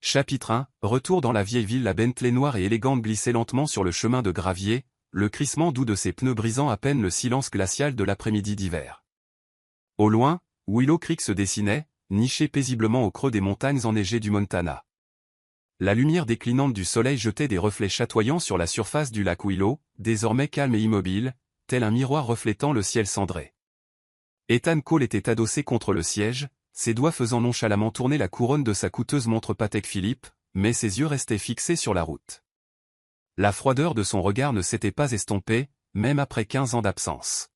Chapitre 1, retour dans la vieille ville. La Bentley noire et élégante glissait lentement sur le chemin de gravier, le crissement doux de ses pneus brisant à peine le silence glacial de l'après-midi d'hiver. Au loin, Willow Creek se dessinait, niché paisiblement au creux des montagnes enneigées du Montana. La lumière déclinante du soleil jetait des reflets chatoyants sur la surface du lac Willow, désormais calme et immobile, tel un miroir reflétant le ciel cendré. Ethan Cole était adossé contre le siège, ses doigts faisant nonchalamment tourner la couronne de sa coûteuse montre Patek Philippe, mais ses yeux restaient fixés sur la route. La froideur de son regard ne s'était pas estompée, même après 15 ans d'absence.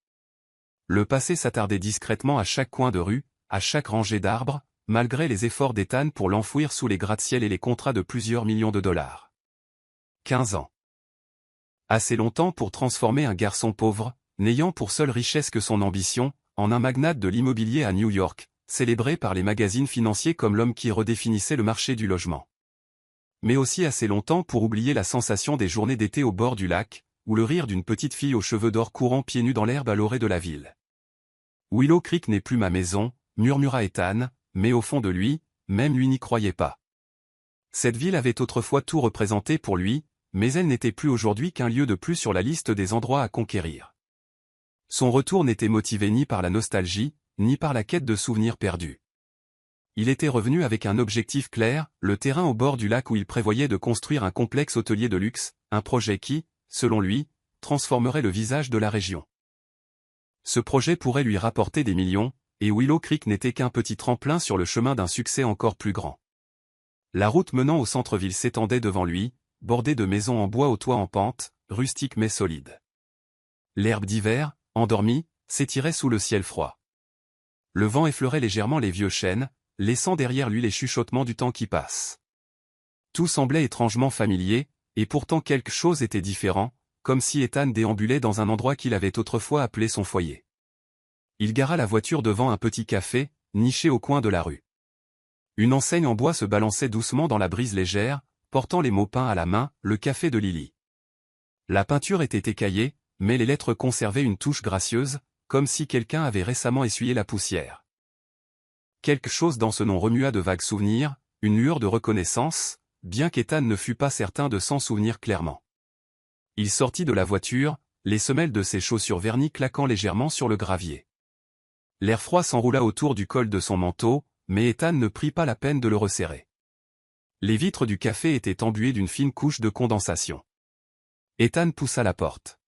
Le passé s'attardait discrètement à chaque coin de rue, à chaque rangée d'arbres, malgré les efforts d'Ethan pour l'enfouir sous les gratte-ciel et les contrats de plusieurs millions de dollars. 15 ans. Assez longtemps pour transformer un garçon pauvre, n'ayant pour seule richesse que son ambition, en un magnate de l'immobilier à New York, célébré par les magazines financiers comme l'homme qui redéfinissait le marché du logement. Mais aussi assez longtemps pour oublier la sensation des journées d'été au bord du lac, ou le rire d'une petite fille aux cheveux d'or courant pieds nus dans l'herbe à l'orée de la ville. Willow Creek n'est plus ma maison, murmura Ethan, mais au fond de lui, même lui n'y croyait pas. Cette ville avait autrefois tout représenté pour lui, mais elle n'était plus aujourd'hui qu'un lieu de plus sur la liste des endroits à conquérir. Son retour n'était motivé ni par la nostalgie, ni par la quête de souvenirs perdus. Il était revenu avec un objectif clair, le terrain au bord du lac où il prévoyait de construire un complexe hôtelier de luxe, un projet qui, selon lui, transformerait le visage de la région. Ce projet pourrait lui rapporter des millions, et Willow Creek n'était qu'un petit tremplin sur le chemin d'un succès encore plus grand. La route menant au centre-ville s'étendait devant lui, bordée de maisons en bois aux toits en pente, rustiques mais solides. L'herbe d'hiver, endormie, s'étirait sous le ciel froid. Le vent effleurait légèrement les vieux chênes, laissant derrière lui les chuchotements du temps qui passe. Tout semblait étrangement familier, et pourtant quelque chose était différent, comme si Ethan déambulait dans un endroit qu'il avait autrefois appelé son foyer. Il gara la voiture devant un petit café, niché au coin de la rue. Une enseigne en bois se balançait doucement dans la brise légère, portant les mots peints à la main, le café de Lily. La peinture était écaillée, mais les lettres conservaient une touche gracieuse, comme si quelqu'un avait récemment essuyé la poussière. Quelque chose dans ce nom remua de vagues souvenirs, une lueur de reconnaissance, bien qu'Ethan ne fût pas certain de s'en souvenir clairement. Il sortit de la voiture, les semelles de ses chaussures vernies claquant légèrement sur le gravier. L'air froid s'enroula autour du col de son manteau, mais Ethan ne prit pas la peine de le resserrer. Les vitres du café étaient embuées d'une fine couche de condensation. Ethan poussa la porte.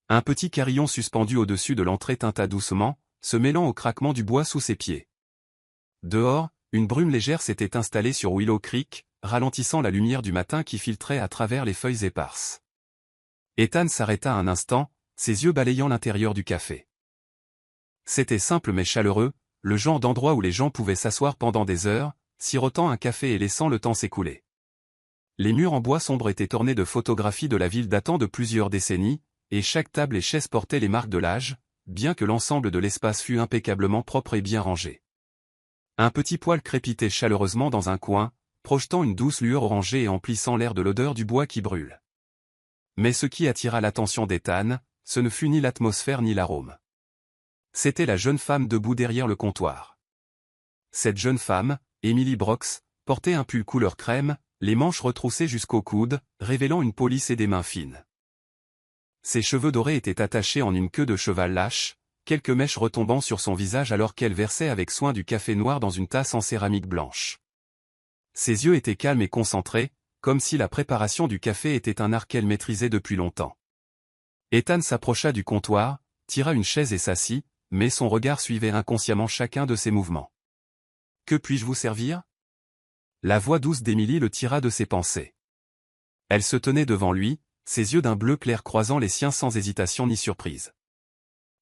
Un petit carillon suspendu au-dessus de l'entrée tinta doucement, se mêlant au craquement du bois sous ses pieds. Dehors, une brume légère s'était installée sur Willow Creek, ralentissant la lumière du matin qui filtrait à travers les feuilles éparses. Ethan s'arrêta un instant, ses yeux balayant l'intérieur du café. C'était simple mais chaleureux, le genre d'endroit où les gens pouvaient s'asseoir pendant des heures, sirotant un café et laissant le temps s'écouler. Les murs en bois sombre étaient ornés de photographies de la ville datant de plusieurs décennies, et chaque table et chaise portait les marques de l'âge, bien que l'ensemble de l'espace fût impeccablement propre et bien rangé. Un petit poêle crépitait chaleureusement dans un coin, projetant une douce lueur orangée et emplissant l'air de l'odeur du bois qui brûle. Mais ce qui attira l'attention d'Ethan, ce ne fut ni l'atmosphère ni l'arôme. C'était la jeune femme debout derrière le comptoir. Cette jeune femme, Emily Brox, portait un pull couleur crème, les manches retroussées jusqu'au coude, révélant une police et des mains fines. Ses cheveux dorés étaient attachés en une queue de cheval lâche, quelques mèches retombant sur son visage alors qu'elle versait avec soin du café noir dans une tasse en céramique blanche. Ses yeux étaient calmes et concentrés, comme si la préparation du café était un art qu'elle maîtrisait depuis longtemps. Ethan s'approcha du comptoir, tira une chaise et s'assit, mais son regard suivait inconsciemment chacun de ses mouvements. « Que puis-je vous servir ?» La voix douce d'Emily le tira de ses pensées. Elle se tenait devant lui, ses yeux d'un bleu clair croisant les siens sans hésitation ni surprise.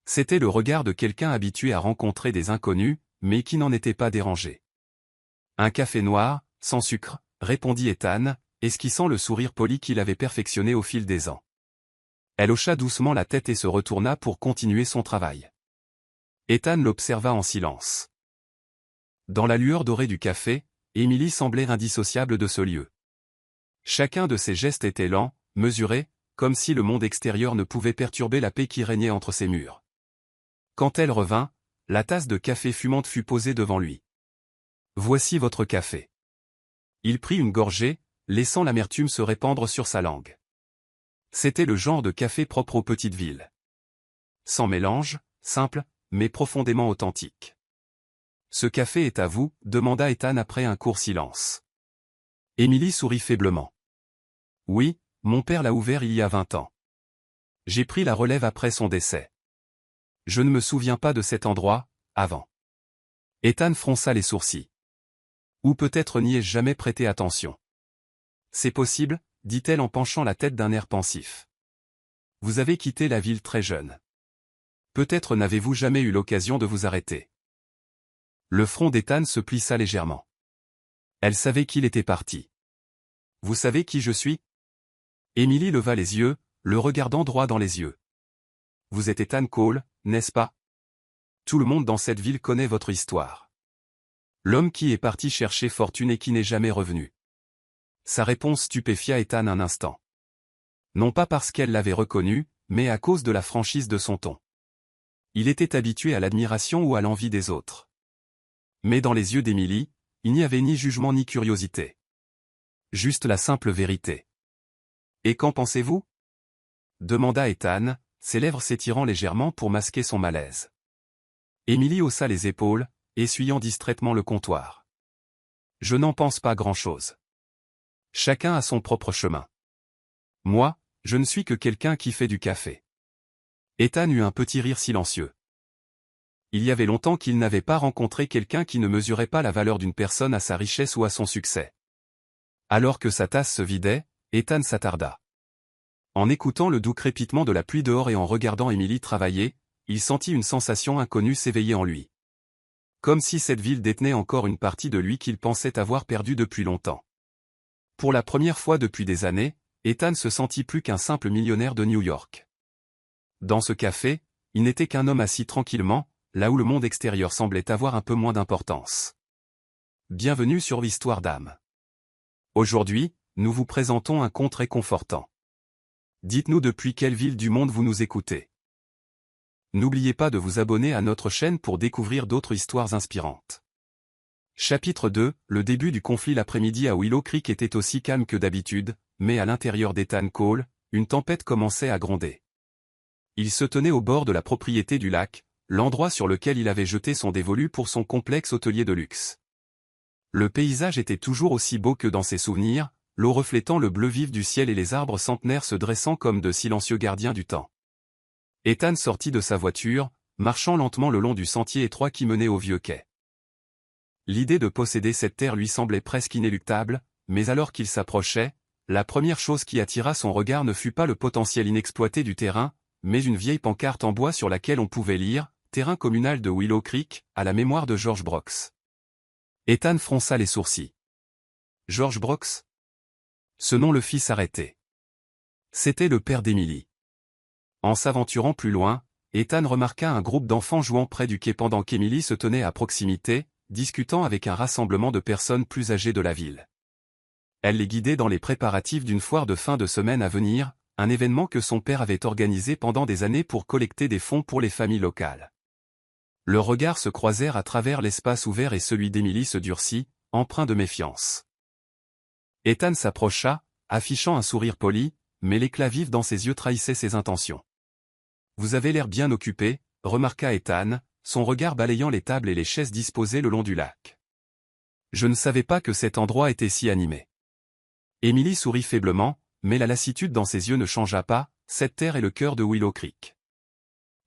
C'était le regard de quelqu'un habitué à rencontrer des inconnus, mais qui n'en était pas dérangé. « Un café noir, sans sucre », répondit Ethan, esquissant le sourire poli qu'il avait perfectionné au fil des ans. Elle hocha doucement la tête et se retourna pour continuer son travail. Ethan l'observa en silence. Dans la lueur dorée du café, Emily semblait indissociable de ce lieu. Chacun de ses gestes était lent, mesuré, comme si le monde extérieur ne pouvait perturber la paix qui régnait entre ses murs. Quand elle revint, la tasse de café fumante fut posée devant lui. « Voici votre café. » Il prit une gorgée, laissant l'amertume se répandre sur sa langue. C'était le genre de café propre aux petites villes. Sans mélange, simple, mais profondément authentique. Ce café est à vous, demanda Ethan après un court silence. Émilie sourit faiblement. Oui, mon père l'a ouvert il y a 20 ans. J'ai pris la relève après son décès. Je ne me souviens pas de cet endroit, avant. Ethan fronça les sourcils. Ou peut-être n'y ai-je jamais prêté attention. C'est possible, dit-elle en penchant la tête d'un air pensif. Vous avez quitté la ville très jeune. Peut-être n'avez-vous jamais eu l'occasion de vous arrêter. Le front d'Ethan se plissa légèrement. Elle savait qu'il était parti. Vous savez qui je suis? Émilie leva les yeux, le regardant droit dans les yeux. Vous êtes Ethan Cole, n'est-ce pas? Tout le monde dans cette ville connaît votre histoire. L'homme qui est parti chercher fortune et qui n'est jamais revenu. Sa réponse stupéfia Ethan un instant. Non pas parce qu'elle l'avait reconnu, mais à cause de la franchise de son ton. Il était habitué à l'admiration ou à l'envie des autres. Mais dans les yeux d'Émilie, il n'y avait ni jugement ni curiosité. Juste la simple vérité. Et qu'en pensez-vous? Demanda Ethan, ses lèvres s'étirant légèrement pour masquer son malaise. Émilie haussa les épaules, essuyant distraitement le comptoir. Je n'en pense pas grand-chose. Chacun a son propre chemin. Moi, je ne suis que quelqu'un qui fait du café. Ethan eut un petit rire silencieux. Il y avait longtemps qu'il n'avait pas rencontré quelqu'un qui ne mesurait pas la valeur d'une personne à sa richesse ou à son succès. Alors que sa tasse se vidait, Ethan s'attarda. En écoutant le doux crépitement de la pluie dehors et en regardant Émilie travailler, il sentit une sensation inconnue s'éveiller en lui. Comme si cette ville détenait encore une partie de lui qu'il pensait avoir perdue depuis longtemps. Pour la première fois depuis des années, Ethan se sentit plus qu'un simple millionnaire de New York. Dans ce café, il n'était qu'un homme assis tranquillement, là où le monde extérieur semblait avoir un peu moins d'importance. Bienvenue sur l'Histoire d'âme. Aujourd'hui, nous vous présentons un conte réconfortant. Dites-nous depuis quelle ville du monde vous nous écoutez. N'oubliez pas de vous abonner à notre chaîne pour découvrir d'autres histoires inspirantes. Chapitre 2, le début du conflit l'après-midi à Willow Creek était aussi calme que d'habitude, mais à l'intérieur d'Ethan Cole, une tempête commençait à gronder. Il se tenait au bord de la propriété du lac, l'endroit sur lequel il avait jeté son dévolu pour son complexe hôtelier de luxe. Le paysage était toujours aussi beau que dans ses souvenirs, l'eau reflétant le bleu vif du ciel et les arbres centenaires se dressant comme de silencieux gardiens du temps. Ethan sortit de sa voiture, marchant lentement le long du sentier étroit qui menait au vieux quai. L'idée de posséder cette terre lui semblait presque inéluctable, mais alors qu'il s'approchait, la première chose qui attira son regard ne fut pas le potentiel inexploité du terrain, mais une vieille pancarte en bois sur laquelle on pouvait lire « Terrain communal de Willow Creek, à la mémoire de George Brooks ». Ethan fronça les sourcils. George Brooks? Ce nom le fit s'arrêter. C'était le père d'Émilie. En s'aventurant plus loin, Ethan remarqua un groupe d'enfants jouant près du quai pendant qu'Émilie se tenait à proximité, discutant avec un rassemblement de personnes plus âgées de la ville. Elle les guidait dans les préparatifs d'une foire de fin de semaine à venir, un événement que son père avait organisé pendant des années pour collecter des fonds pour les familles locales. Leurs regards se croisèrent à travers l'espace ouvert et celui d'Émilie se durcit, empreint de méfiance. Ethan s'approcha, affichant un sourire poli, mais l'éclat vif dans ses yeux trahissait ses intentions. « Vous avez l'air bien occupé », remarqua Ethan, son regard balayant les tables et les chaises disposées le long du lac. « Je ne savais pas que cet endroit était si animé. » Émilie sourit faiblement, mais la lassitude dans ses yeux ne changea pas, cette terre est le cœur de Willow Creek.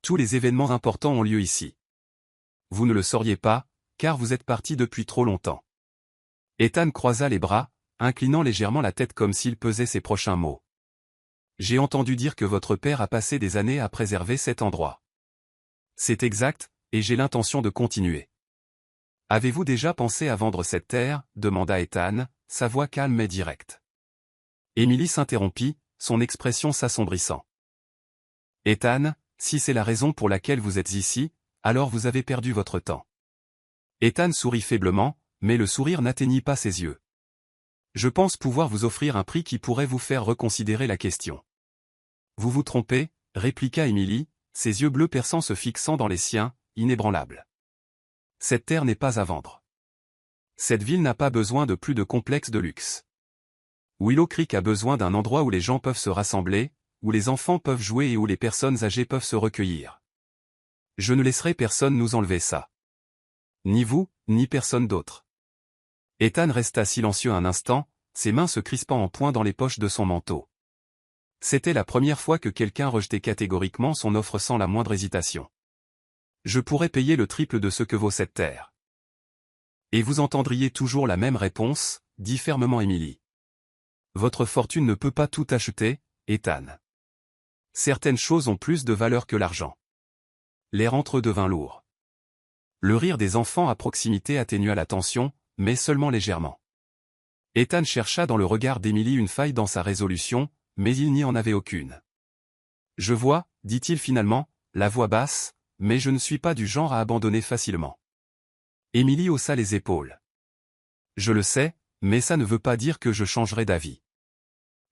Tous les événements importants ont lieu ici. Vous ne le sauriez pas, car vous êtes parti depuis trop longtemps. Ethan croisa les bras, inclinant légèrement la tête comme s'il pesait ses prochains mots. J'ai entendu dire que votre père a passé des années à préserver cet endroit. C'est exact, et j'ai l'intention de continuer. Avez-vous déjà pensé à vendre cette terre? Demanda Ethan, sa voix calme mais directe. Émilie s'interrompit, son expression s'assombrissant. Ethan, si c'est la raison pour laquelle vous êtes ici, alors vous avez perdu votre temps. Ethan sourit faiblement, mais le sourire n'atteignit pas ses yeux. Je pense pouvoir vous offrir un prix qui pourrait vous faire reconsidérer la question. Vous vous trompez, répliqua Émilie, ses yeux bleus perçants se fixant dans les siens, inébranlables. Cette terre n'est pas à vendre. Cette ville n'a pas besoin de plus de complexes de luxe. Willow Creek a besoin d'un endroit où les gens peuvent se rassembler, où les enfants peuvent jouer et où les personnes âgées peuvent se recueillir. Je ne laisserai personne nous enlever ça. Ni vous, ni personne d'autre. Ethan resta silencieux un instant, ses mains se crispant en poing dans les poches de son manteau. C'était la première fois que quelqu'un rejetait catégoriquement son offre sans la moindre hésitation. Je pourrais payer le triple de ce que vaut cette terre. Et vous entendriez toujours la même réponse, dit fermement Emily. Votre fortune ne peut pas tout acheter, Ethan. Certaines choses ont plus de valeur que l'argent. L'air entre eux devint lourd. Le rire des enfants à proximité atténua la tension, mais seulement légèrement. Ethan chercha dans le regard d'Emily une faille dans sa résolution, mais il n'y en avait aucune. Je vois, dit-il finalement, la voix basse, mais je ne suis pas du genre à abandonner facilement. Emily haussa les épaules. Je le sais, mais ça ne veut pas dire que je changerai d'avis.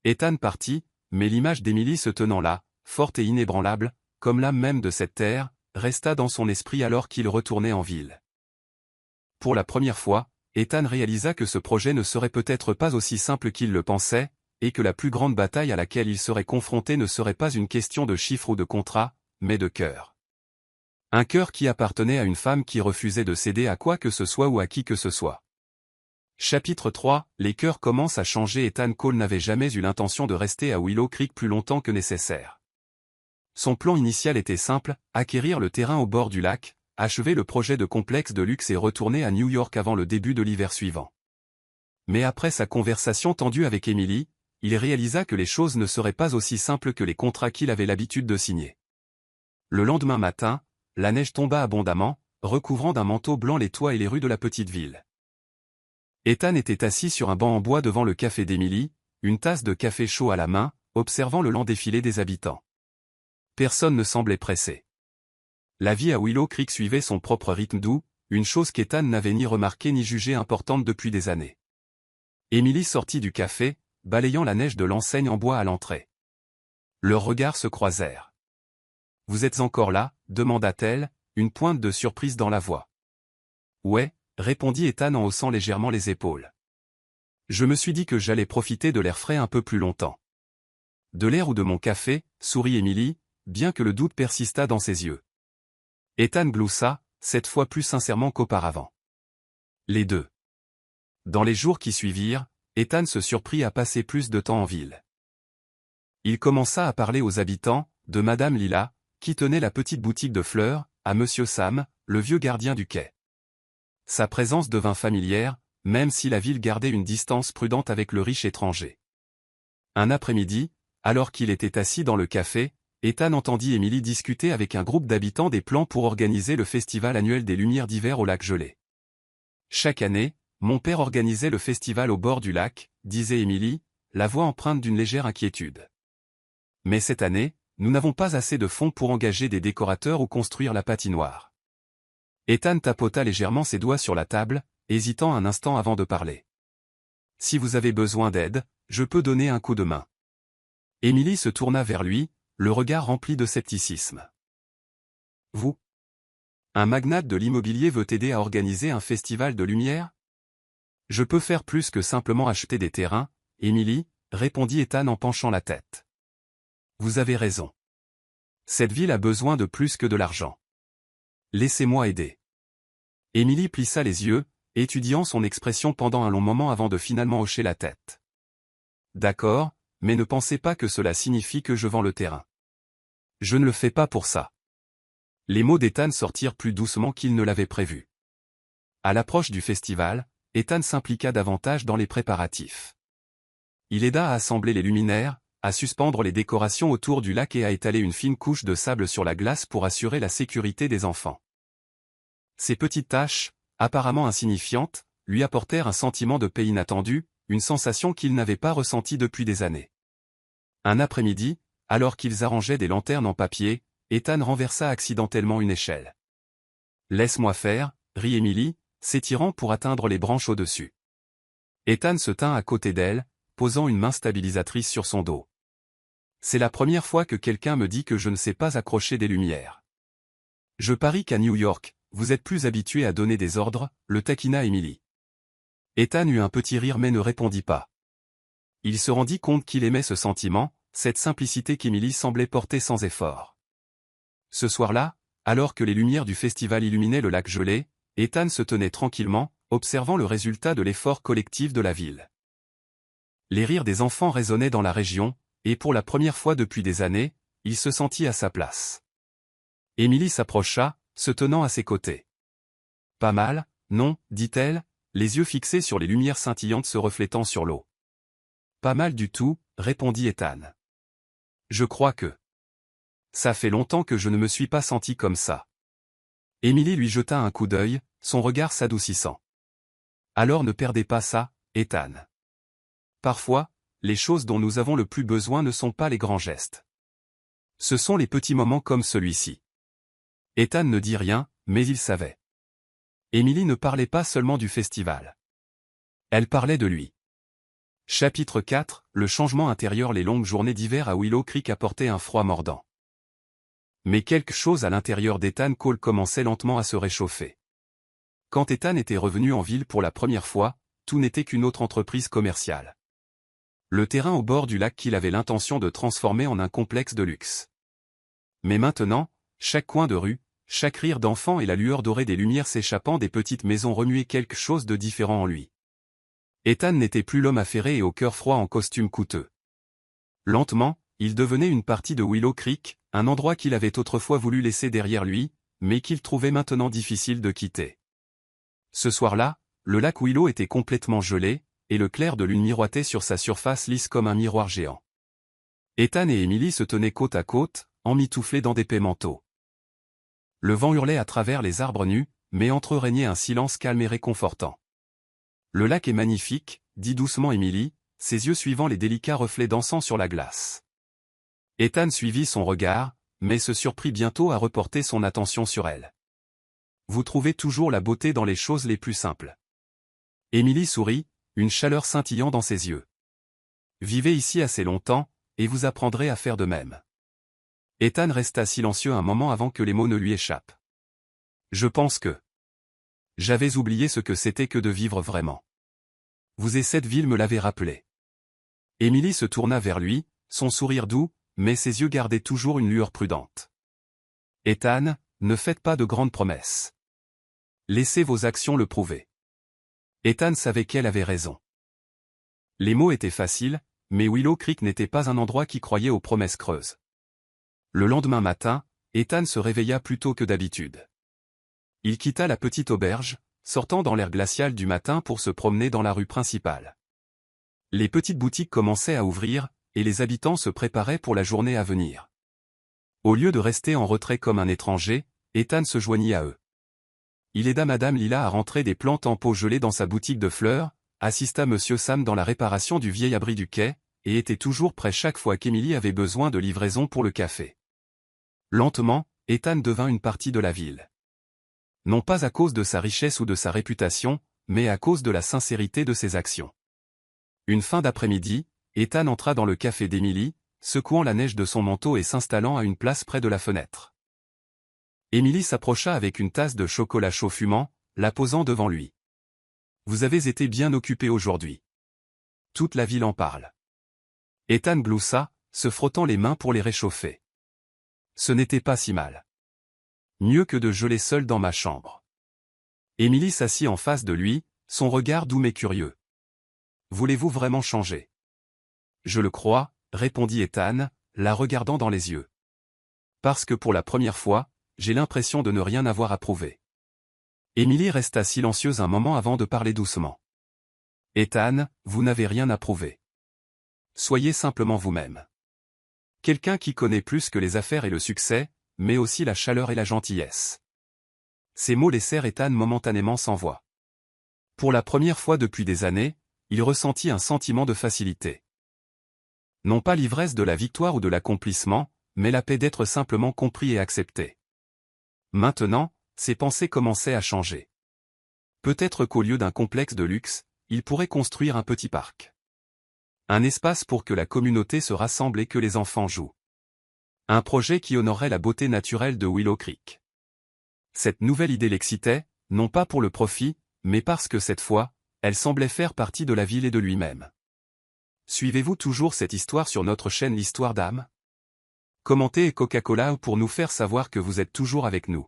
Ethan partit, mais l'image d'Emily se tenant là, forte et inébranlable, comme l'âme même de cette terre, resta dans son esprit alors qu'il retournait en ville. Pour la première fois, Ethan réalisa que ce projet ne serait peut-être pas aussi simple qu'il le pensait, et que la plus grande bataille à laquelle il serait confronté ne serait pas une question de chiffres ou de contrat, mais de cœur. Un cœur qui appartenait à une femme qui refusait de céder à quoi que ce soit ou à qui que ce soit. Chapitre 3, les cœurs commencent à changer. Ethan Cole n'avait jamais eu l'intention de rester à Willow Creek plus longtemps que nécessaire. Son plan initial était simple, acquérir le terrain au bord du lac, achever le projet de complexe de luxe et retourner à New York avant le début de l'hiver suivant. Mais après sa conversation tendue avec Emily, il réalisa que les choses ne seraient pas aussi simples que les contrats qu'il avait l'habitude de signer. Le lendemain matin, la neige tomba abondamment, recouvrant d'un manteau blanc les toits et les rues de la petite ville. Ethan était assis sur un banc en bois devant le café d'Emily, une tasse de café chaud à la main, observant le lent défilé des habitants. Personne ne semblait pressé. La vie à Willow Creek suivait son propre rythme doux, une chose qu'Ethan n'avait ni remarquée ni jugée importante depuis des années. Emily sortit du café, balayant la neige de l'enseigne en bois à l'entrée. Leurs regards se croisèrent. « Vous êtes encore là ?» demanda-t-elle, une pointe de surprise dans la voix. « Ouais », répondit Ethan en haussant légèrement les épaules. « Je me suis dit que j'allais profiter de l'air frais un peu plus longtemps. »« De l'air ou de mon café ?» sourit Emily, bien que le doute persistât dans ses yeux. Ethan gloussa, cette fois plus sincèrement qu'auparavant. Les deux. Dans les jours qui suivirent, Ethan se surprit à passer plus de temps en ville. Il commença à parler aux habitants, de Madame Lila, qui tenait la petite boutique de fleurs, à Monsieur Sam, le vieux gardien du quai. Sa présence devint familière, même si la ville gardait une distance prudente avec le riche étranger. Un après-midi, alors qu'il était assis dans le café, Ethan entendit Emily discuter avec un groupe d'habitants des plans pour organiser le festival annuel des Lumières d'hiver au lac gelé. Chaque année, mon père organisait le festival au bord du lac, disait Emily, la voix empreinte d'une légère inquiétude. Mais cette année, nous n'avons pas assez de fonds pour engager des décorateurs ou construire la patinoire. Ethan tapota légèrement ses doigts sur la table, hésitant un instant avant de parler. Si vous avez besoin d'aide, je peux donner un coup de main. Emily se tourna vers lui, le regard rempli de scepticisme. Vous? Un magnate de l'immobilier veut t'aider à organiser un festival de lumière? Je peux faire plus que simplement acheter des terrains, Emily, répondit Ethan en penchant la tête. Vous avez raison. Cette ville a besoin de plus que de l'argent. Laissez-moi aider. Emily plissa les yeux, étudiant son expression pendant un long moment avant de finalement hocher la tête. D'accord, mais ne pensez pas que cela signifie que je vends le terrain. Je ne le fais pas pour ça. Les mots d'Ethan sortirent plus doucement qu'il ne l'avait prévu. À l'approche du festival, Ethan s'impliqua davantage dans les préparatifs. Il aida à assembler les luminaires, à suspendre les décorations autour du lac et à étaler une fine couche de sable sur la glace pour assurer la sécurité des enfants. Ces petites tâches, apparemment insignifiantes, lui apportèrent un sentiment de paix inattendu, une sensation qu'il n'avait pas ressentie depuis des années. Un après-midi, alors qu'ils arrangeaient des lanternes en papier, Ethan renversa accidentellement une échelle. « Laisse-moi faire » rit Emily, s'étirant pour atteindre les branches au-dessus. Ethan se tint à côté d'elle, posant une main stabilisatrice sur son dos. « C'est la première fois que quelqu'un me dit que je ne sais pas accrocher des lumières. Je parie qu'à New York, vous êtes plus habitué à donner des ordres, le taquina Emily. Ethan eut un petit rire mais ne répondit pas. Il se rendit compte qu'il aimait ce sentiment, cette simplicité qu'Emily semblait porter sans effort. Ce soir-là, alors que les lumières du festival illuminaient le lac gelé, Ethan se tenait tranquillement, observant le résultat de l'effort collectif de la ville. Les rires des enfants résonnaient dans la région, et pour la première fois depuis des années, il se sentit à sa place. Emily s'approcha, se tenant à ses côtés. « Pas mal, non » dit-elle, les yeux fixés sur les lumières scintillantes se reflétant sur l'eau. « Pas mal du tout » répondit Ethan. « Je crois que... ça fait longtemps que je ne me suis pas senti comme ça. » Emily lui jeta un coup d'œil, son regard s'adoucissant. « Alors ne perdez pas ça, Ethan. Parfois, les choses dont nous avons le plus besoin ne sont pas les grands gestes. Ce sont les petits moments comme celui-ci. » Ethan ne dit rien, mais il savait. Emily ne parlait pas seulement du festival. Elle parlait de lui. Chapitre 4, le changement intérieur. Les longues journées d'hiver à Willow Creek apportaient un froid mordant. Mais quelque chose à l'intérieur d'Ethan Cole commençait lentement à se réchauffer. Quand Ethan était revenu en ville pour la première fois, tout n'était qu'une autre entreprise commerciale. Le terrain au bord du lac qu'il avait l'intention de transformer en un complexe de luxe. Mais maintenant, chaque coin de rue, chaque rire d'enfant et la lueur dorée des lumières s'échappant des petites maisons remuaient quelque chose de différent en lui. Ethan n'était plus l'homme affairé et au cœur froid en costume coûteux. Lentement, il devenait une partie de Willow Creek, un endroit qu'il avait autrefois voulu laisser derrière lui, mais qu'il trouvait maintenant difficile de quitter. Ce soir-là, le lac Willow était complètement gelé, et le clair de lune miroitait sur sa surface lisse comme un miroir géant. Ethan et Emily se tenaient côte à côte, emmitouflés dans d'épais manteaux. Le vent hurlait à travers les arbres nus, mais entre eux régnait un silence calme et réconfortant. « Le lac est magnifique » dit doucement Emily, ses yeux suivant les délicats reflets dansant sur la glace. Ethan suivit son regard, mais se surprit bientôt à reporter son attention sur elle. « Vous trouvez toujours la beauté dans les choses les plus simples. » Emily sourit, une chaleur scintillant dans ses yeux. « Vivez ici assez longtemps, et vous apprendrez à faire de même. » Ethan resta silencieux un moment avant que les mots ne lui échappent. « Je pense que... j'avais oublié ce que c'était que de vivre vraiment. Vous et cette ville me l'avez rappelé. » Emily se tourna vers lui, son sourire doux, mais ses yeux gardaient toujours une lueur prudente. « Ethan, ne faites pas de grandes promesses. Laissez vos actions le prouver. » Ethan savait qu'elle avait raison. Les mots étaient faciles, mais Willow Creek n'était pas un endroit qui croyait aux promesses creuses. Le lendemain matin, Ethan se réveilla plus tôt que d'habitude. Il quitta la petite auberge, sortant dans l'air glacial du matin pour se promener dans la rue principale. Les petites boutiques commençaient à ouvrir, et les habitants se préparaient pour la journée à venir. Au lieu de rester en retrait comme un étranger, Ethan se joignit à eux. Il aida Madame Lila à rentrer des plantes en pot gelées dans sa boutique de fleurs, assista Monsieur Sam dans la réparation du vieil abri du quai, et était toujours prêt chaque fois qu'Emily avait besoin de livraison pour le café. Lentement, Ethan devint une partie de la ville. Non pas à cause de sa richesse ou de sa réputation, mais à cause de la sincérité de ses actions. Une fin d'après-midi, Ethan entra dans le café d'Emily, secouant la neige de son manteau et s'installant à une place près de la fenêtre. Emily s'approcha avec une tasse de chocolat chaud fumant, la posant devant lui. « Vous avez été bien occupé aujourd'hui. Toute la ville en parle. » Ethan gloussa, se frottant les mains pour les réchauffer. Ce n'était pas si mal. Mieux que de geler seul dans ma chambre. Emily s'assit en face de lui, son regard doux mais curieux. « Voulez-vous vraiment changer ? » « Je le crois, » répondit Ethan, la regardant dans les yeux. « Parce que pour la première fois, j'ai l'impression de ne rien avoir à prouver. » Emily resta silencieuse un moment avant de parler doucement. « Ethan, vous n'avez rien à prouver. Soyez simplement vous-même. Quelqu'un qui connaît plus que les affaires et le succès, mais aussi la chaleur et la gentillesse. » Ces mots laissèrent Ethan momentanément sans voix. Pour la première fois depuis des années, il ressentit un sentiment de facilité. Non pas l'ivresse de la victoire ou de l'accomplissement, mais la paix d'être simplement compris et accepté. Maintenant, ses pensées commençaient à changer. Peut-être qu'au lieu d'un complexe de luxe, il pourrait construire un petit parc. Un espace pour que la communauté se rassemble et que les enfants jouent. Un projet qui honorerait la beauté naturelle de Willow Creek. Cette nouvelle idée l'excitait, non pas pour le profit, mais parce que cette fois, Elle semblait faire partie de la ville et de lui-même. Suivez-vous toujours cette histoire sur notre chaîne L'Histoire d'âme? Commentez et Coca-Cola pour nous faire savoir que vous êtes toujours avec nous.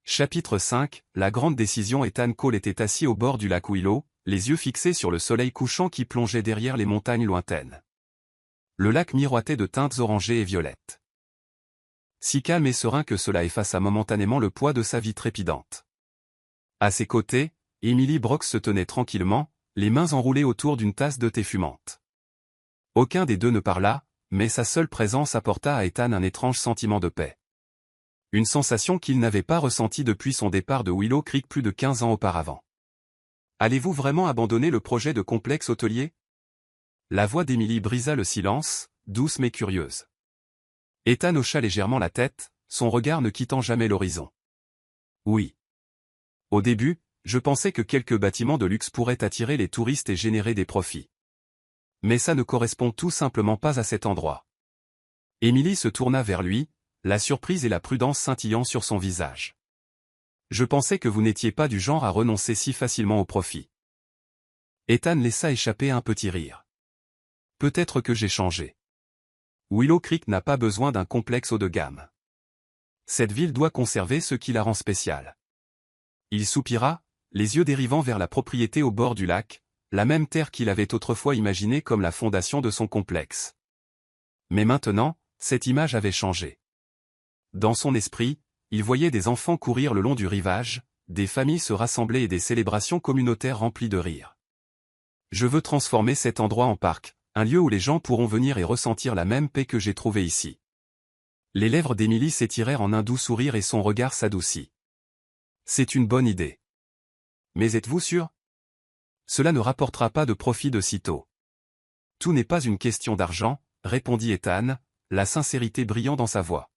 Chapitre 5, la grande décision. Ethan Cole était assis au bord du lac Willow, les yeux fixés sur le soleil couchant qui plongeait derrière les montagnes lointaines. Le lac miroitait de teintes orangées et violettes. Si calme et serein que cela effaça momentanément le poids de sa vie trépidante. À ses côtés, Emily Brooks se tenait tranquillement, les mains enroulées autour d'une tasse de thé fumante. Aucun des deux ne parla, mais sa seule présence apporta à Ethan un étrange sentiment de paix. Une sensation qu'il n'avait pas ressentie depuis son départ de Willow Creek plus de 15 ans auparavant. Allez-vous vraiment abandonner le projet de complexe hôtelier? La voix d'Emily brisa le silence, douce mais curieuse. Ethan hocha légèrement la tête, son regard ne quittant jamais l'horizon. Oui. Au début, je pensais que quelques bâtiments de luxe pourraient attirer les touristes et générer des profits. Mais ça ne correspond tout simplement pas à cet endroit. Emily se tourna vers lui, la surprise et la prudence scintillant sur son visage. Je pensais que vous n'étiez pas du genre à renoncer si facilement au profit. Ethan laissa échapper un petit rire. Peut-être que j'ai changé. Willow Creek n'a pas besoin d'un complexe haut de gamme. Cette ville doit conserver ce qui la rend spéciale. Il soupira, les yeux dérivant vers la propriété au bord du lac, la même terre qu'il avait autrefois imaginée comme la fondation de son complexe. Mais maintenant, cette image avait changé. Dans son esprit, il voyait des enfants courir le long du rivage, des familles se rassembler et des célébrations communautaires remplies de rires. Je veux transformer cet endroit en parc, un lieu où les gens pourront venir et ressentir la même paix que j'ai trouvée ici. Les lèvres d'Emily s'étirèrent en un doux sourire et son regard s'adoucit. C'est une bonne idée. Mais êtes-vous sûr? Cela ne rapportera pas de profit de sitôt. Tout n'est pas une question d'argent, répondit Ethan, la sincérité brillant dans sa voix.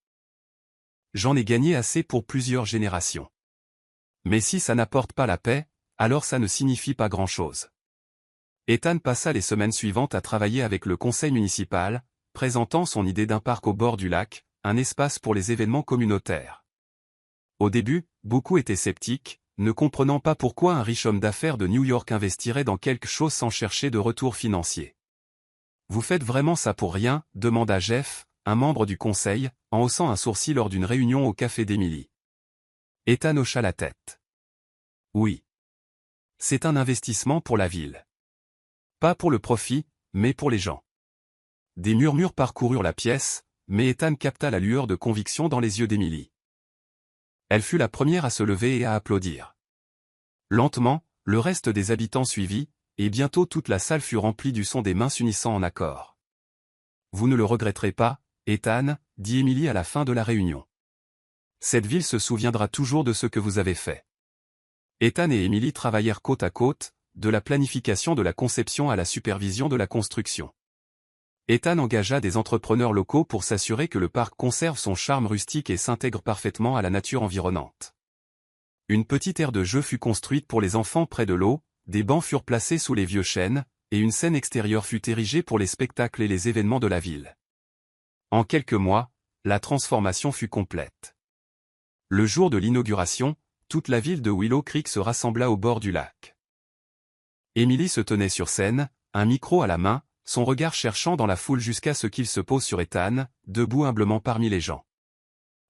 J'en ai gagné assez pour plusieurs générations. Mais si ça n'apporte pas la paix, alors ça ne signifie pas grand-chose. Ethan passa les semaines suivantes à travailler avec le conseil municipal, présentant son idée d'un parc au bord du lac, un espace pour les événements communautaires. Au début, beaucoup étaient sceptiques, ne comprenant pas pourquoi un riche homme d'affaires de New York investirait dans quelque chose sans chercher de retour financier. Vous faites vraiment ça pour rien? Demanda Jeff, un membre du conseil, en haussant un sourcil lors d'une réunion au café d'Emily. Ethan hocha la tête. Oui. C'est un investissement pour la ville. Pas pour le profit, mais pour les gens. Des murmures parcoururent la pièce, mais Ethan capta la lueur de conviction dans les yeux d'Emily. Elle fut la première à se lever et à applaudir. Lentement, le reste des habitants suivit, et bientôt toute la salle fut remplie du son des mains s'unissant en accord. Vous ne le regretterez pas, Ethan, dit Emily à la fin de la réunion. Cette ville se souviendra toujours de ce que vous avez fait. Ethan et Emily travaillèrent côte à côte, de la planification de la conception à la supervision de la construction. Ethan engagea des entrepreneurs locaux pour s'assurer que le parc conserve son charme rustique et s'intègre parfaitement à la nature environnante. Une petite aire de jeu fut construite pour les enfants près de l'eau, des bancs furent placés sous les vieux chênes, et une scène extérieure fut érigée pour les spectacles et les événements de la ville. En quelques mois, la transformation fut complète. Le jour de l'inauguration, toute la ville de Willow Creek se rassembla au bord du lac. Emily se tenait sur scène, un micro à la main, son regard cherchant dans la foule jusqu'à ce qu'il se pose sur Ethan, debout humblement parmi les gens.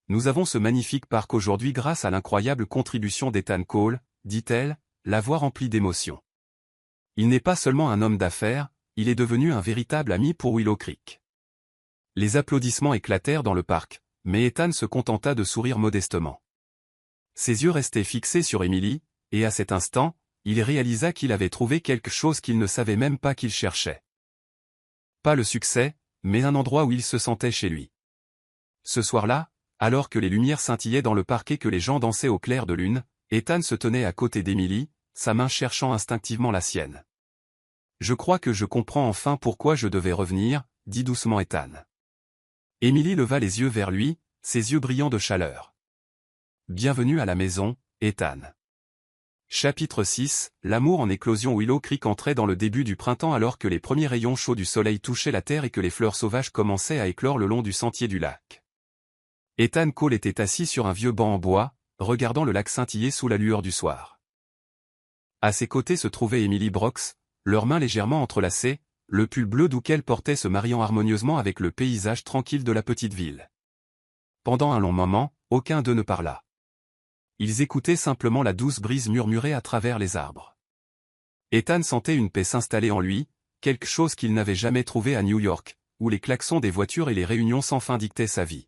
Nous avons ce magnifique parc aujourd'hui grâce à l'incroyable contribution d'Ethan Cole, dit-elle, la voix remplie d'émotion. Il n'est pas seulement un homme d'affaires, il est devenu un véritable ami pour Willow Creek. Les applaudissements éclatèrent dans le parc, mais Ethan se contenta de sourire modestement. Ses yeux restaient fixés sur Emily, et à cet instant, il réalisa qu'il avait trouvé quelque chose qu'il ne savait même pas qu'il cherchait. Pas le succès, mais un endroit où il se sentait chez lui. Ce soir-là, alors que les lumières scintillaient dans le parc et que les gens dansaient au clair de lune, Ethan se tenait à côté d'Emily, sa main cherchant instinctivement la sienne. « Je crois que je comprends enfin pourquoi je devais revenir », dit doucement Ethan. Emily leva les yeux vers lui, ses yeux brillants de chaleur. « Bienvenue à la maison, Ethan. » Chapitre 6, l'amour en éclosion. Willow Creek entrait dans le début du printemps alors que les premiers rayons chauds du soleil touchaient la terre et que les fleurs sauvages commençaient à éclore le long du sentier du lac. Ethan Cole était assis sur un vieux banc en bois, regardant le lac scintiller sous la lueur du soir. À ses côtés se trouvait Emily Brox, leurs mains légèrement entrelacées, le pull bleu doux qu'elle portait se mariant harmonieusement avec le paysage tranquille de la petite ville. Pendant un long moment, aucun d'eux ne parla. Ils écoutaient simplement la douce brise murmurer à travers les arbres. Ethan sentait une paix s'installer en lui, quelque chose qu'il n'avait jamais trouvé à New York, où les klaxons des voitures et les réunions sans fin dictaient sa vie.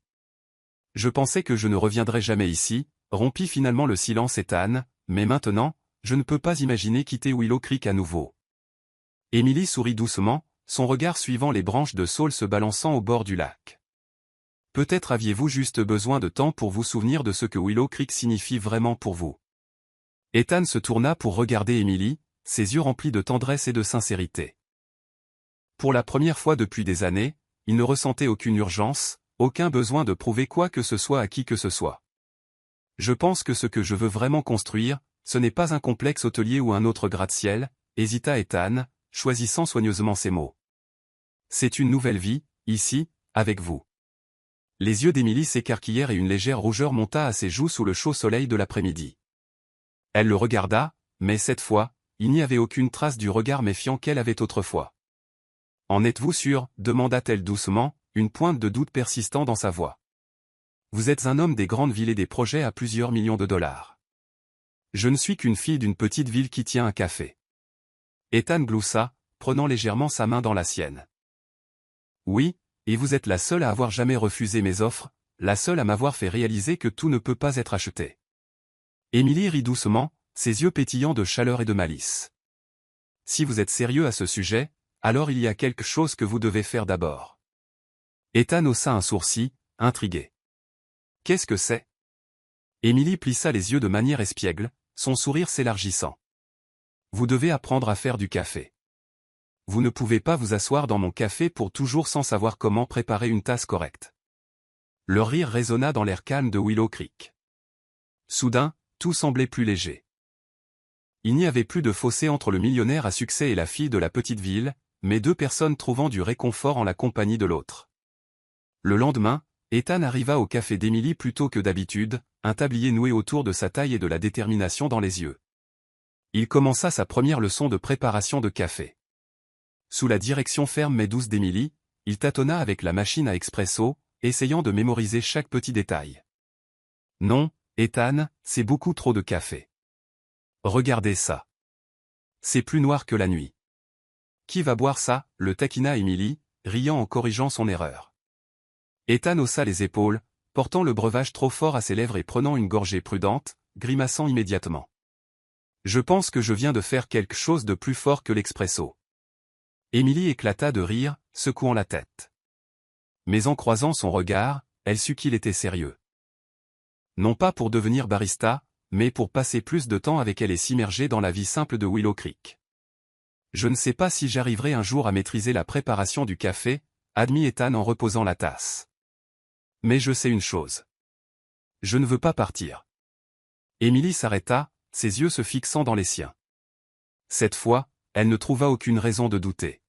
Je pensais que je ne reviendrais jamais ici, rompit finalement le silence Ethan, mais maintenant, je ne peux pas imaginer quitter Willow Creek à nouveau. Emily sourit doucement, son regard suivant les branches de saule se balançant au bord du lac. Peut-être aviez-vous juste besoin de temps pour vous souvenir de ce que Willow Creek signifie vraiment pour vous. Ethan se tourna pour regarder Emily, ses yeux remplis de tendresse et de sincérité. Pour la première fois depuis des années, il ne ressentait aucune urgence, aucun besoin de prouver quoi que ce soit à qui que ce soit. Je pense que ce que je veux vraiment construire, ce n'est pas un complexe hôtelier ou un autre gratte-ciel, hésita Ethan, choisissant soigneusement ses mots. C'est une nouvelle vie, ici, avec vous. Les yeux d'Emily s'écarquillèrent et une légère rougeur monta à ses joues sous le chaud soleil de l'après-midi. Elle le regarda, mais cette fois, il n'y avait aucune trace du regard méfiant qu'elle avait autrefois. « En êtes-vous sûr » demanda-t-elle doucement, une pointe de doute persistant dans sa voix. « Vous êtes un homme des grandes villes et des projets à plusieurs millions de dollars. Je ne suis qu'une fille d'une petite ville qui tient un café. » Ethan gloussa, prenant légèrement sa main dans la sienne. « Oui, et vous êtes la seule à avoir jamais refusé mes offres, la seule à m'avoir fait réaliser que tout ne peut pas être acheté. » Emily rit doucement, ses yeux pétillants de chaleur et de malice. « Si vous êtes sérieux à ce sujet, alors il y a quelque chose que vous devez faire d'abord. » Ethan haussa un sourcil, intrigué. « Qu'est-ce que c'est ?» Emily plissa les yeux de manière espiègle, son sourire s'élargissant. « Vous devez apprendre à faire du café. Vous ne pouvez pas vous asseoir dans mon café pour toujours sans savoir comment préparer une tasse correcte. » Leur rire résonna dans l'air calme de Willow Creek. Soudain, tout semblait plus léger. Il n'y avait plus de fossé entre le millionnaire à succès et la fille de la petite ville, mais deux personnes trouvant du réconfort en la compagnie de l'autre. Le lendemain, Ethan arriva au café d'Emily plus tôt que d'habitude, un tablier noué autour de sa taille et de la détermination dans les yeux. Il commença sa première leçon de préparation de café. Sous la direction ferme mais douce d'Emily, il tâtonna avec la machine à expresso, essayant de mémoriser chaque petit détail. « Non, Ethan, c'est beaucoup trop de café. Regardez ça. C'est plus noir que la nuit. Qui va boire ça ?» le taquina Emily, riant en corrigeant son erreur. Ethan haussa les épaules, portant le breuvage trop fort à ses lèvres et prenant une gorgée prudente, grimaçant immédiatement. « Je pense que je viens de faire quelque chose de plus fort que l'expresso. » Emily éclata de rire, secouant la tête. Mais en croisant son regard, elle sut qu'il était sérieux. Non pas pour devenir barista, mais pour passer plus de temps avec elle et s'immerger dans la vie simple de Willow Creek. « Je ne sais pas si j'arriverai un jour à maîtriser la préparation du café, » admit Ethan en reposant la tasse. « Mais je sais une chose. Je ne veux pas partir. » Emily s'arrêta, ses yeux se fixant dans les siens. Cette fois, elle ne trouva aucune raison de douter.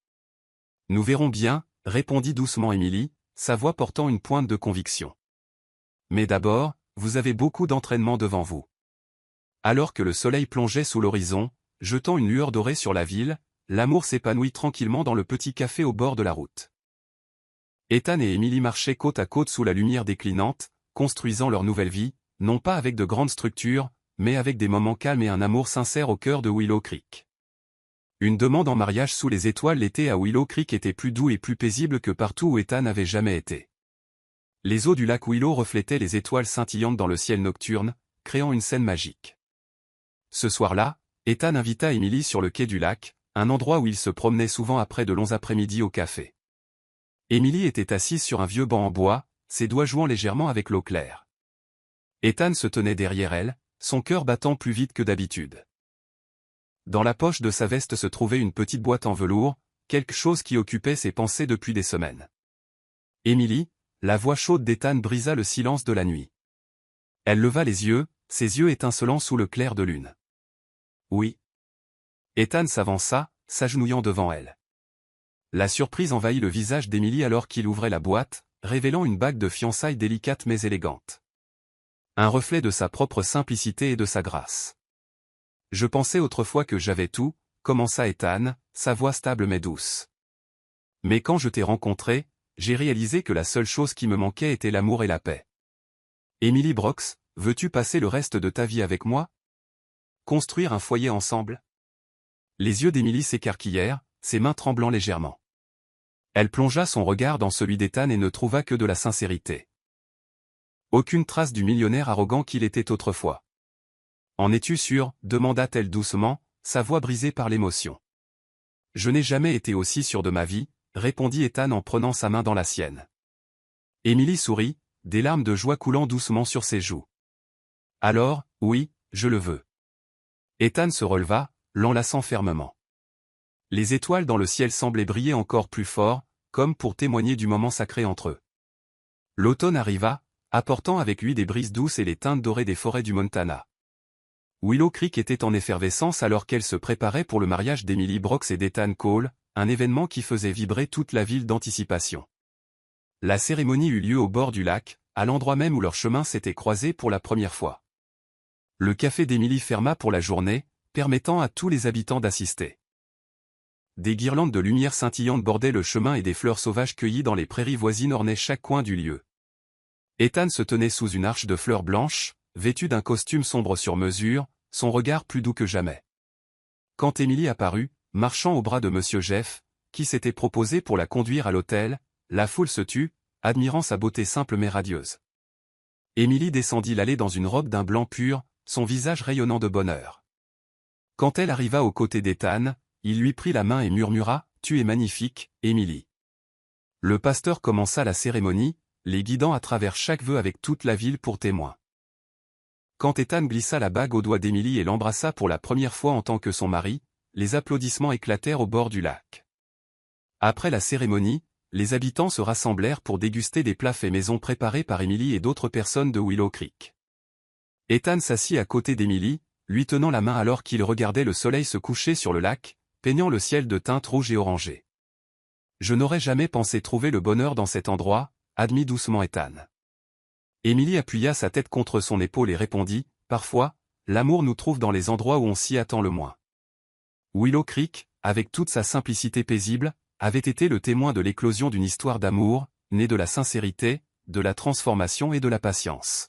« Nous verrons bien, » répondit doucement Emily, sa voix portant une pointe de conviction. « Mais d'abord, vous avez beaucoup d'entraînement devant vous. » Alors que le soleil plongeait sous l'horizon, jetant une lueur dorée sur la ville, l'amour s'épanouit tranquillement dans le petit café au bord de la route. Ethan et Emily marchaient côte à côte sous la lumière déclinante, construisant leur nouvelle vie, non pas avec de grandes structures, mais avec des moments calmes et un amour sincère au cœur de Willow Creek. Une demande en mariage sous les étoiles l'été à Willow Creek était plus doux et plus paisible que partout où Ethan n'avait jamais été. Les eaux du lac Willow reflétaient les étoiles scintillantes dans le ciel nocturne, créant une scène magique. Ce soir-là, Ethan invita Emily sur le quai du lac, un endroit où il se promenait souvent après de longs après-midi au café. Emily était assise sur un vieux banc en bois, ses doigts jouant légèrement avec l'eau claire. Ethan se tenait derrière elle, son cœur battant plus vite que d'habitude. Dans la poche de sa veste se trouvait une petite boîte en velours, quelque chose qui occupait ses pensées depuis des semaines. Emily, la voix chaude d'Ethan brisa le silence de la nuit. Elle leva les yeux, ses yeux étincelants sous le clair de lune. Oui. Ethan s'avança, s'agenouillant devant elle. La surprise envahit le visage d'Emily alors qu'il ouvrait la boîte, révélant une bague de fiançailles délicate mais élégante. Un reflet de sa propre simplicité et de sa grâce. Je pensais autrefois que j'avais tout, commença Ethan, sa voix stable mais douce. Mais quand je t'ai rencontré, j'ai réalisé que la seule chose qui me manquait était l'amour et la paix. Emily Brox, veux-tu passer le reste de ta vie avec moi? Construire un foyer ensemble? Les yeux d'Emily s'écarquillèrent, ses mains tremblant légèrement. Elle plongea son regard dans celui d'Ethan et ne trouva que de la sincérité. Aucune trace du millionnaire arrogant qu'il était autrefois. En es-tu sûr? Demanda-t-elle doucement, sa voix brisée par l'émotion. Je n'ai jamais été aussi sûr de ma vie, répondit Ethan en prenant sa main dans la sienne. Emily sourit, des larmes de joie coulant doucement sur ses joues. Alors, oui, je le veux. Ethan se releva, l'enlaçant fermement. Les étoiles dans le ciel semblaient briller encore plus fort, comme pour témoigner du moment sacré entre eux. L'automne arriva, apportant avec lui des brises douces et les teintes dorées des forêts du Montana. Willow Creek était en effervescence alors qu'elle se préparait pour le mariage d'Emily Brox et d'Ethan Cole, un événement qui faisait vibrer toute la ville d'anticipation. La cérémonie eut lieu au bord du lac, à l'endroit même où leurs chemins s'étaient croisés pour la première fois. Le café d'Emily ferma pour la journée, permettant à tous les habitants d'assister. Des guirlandes de lumière scintillantes bordaient le chemin et des fleurs sauvages cueillies dans les prairies voisines ornaient chaque coin du lieu. Ethan se tenait sous une arche de fleurs blanches, vêtu d'un costume sombre sur mesure, son regard plus doux que jamais. Quand Emily apparut, marchant au bras de Monsieur Jeff, qui s'était proposé pour la conduire à l'hôtel, la foule se tut, admirant sa beauté simple mais radieuse. Emily descendit l'allée dans une robe d'un blanc pur, son visage rayonnant de bonheur. Quand elle arriva aux côtés d'Ethan, il lui prit la main et murmura « Tu es magnifique, Emily ». Le pasteur commença la cérémonie, les guidant à travers chaque vœu avec toute la ville pour témoin. Quand Ethan glissa la bague au doigt d'Emily et l'embrassa pour la première fois en tant que son mari, les applaudissements éclatèrent au bord du lac. Après la cérémonie, les habitants se rassemblèrent pour déguster des plats faits maison préparés par Emily et d'autres personnes de Willow Creek. Ethan s'assit à côté d'Emily, lui tenant la main alors qu'il regardait le soleil se coucher sur le lac, peignant le ciel de teintes rouges et orangées. « Je n'aurais jamais pensé trouver le bonheur dans cet endroit », admit doucement Ethan. Emily appuya sa tête contre son épaule et répondit, « Parfois, l'amour nous trouve dans les endroits où on s'y attend le moins. » Willow Creek, avec toute sa simplicité paisible, avait été le témoin de l'éclosion d'une histoire d'amour, née de la sincérité, de la transformation et de la patience.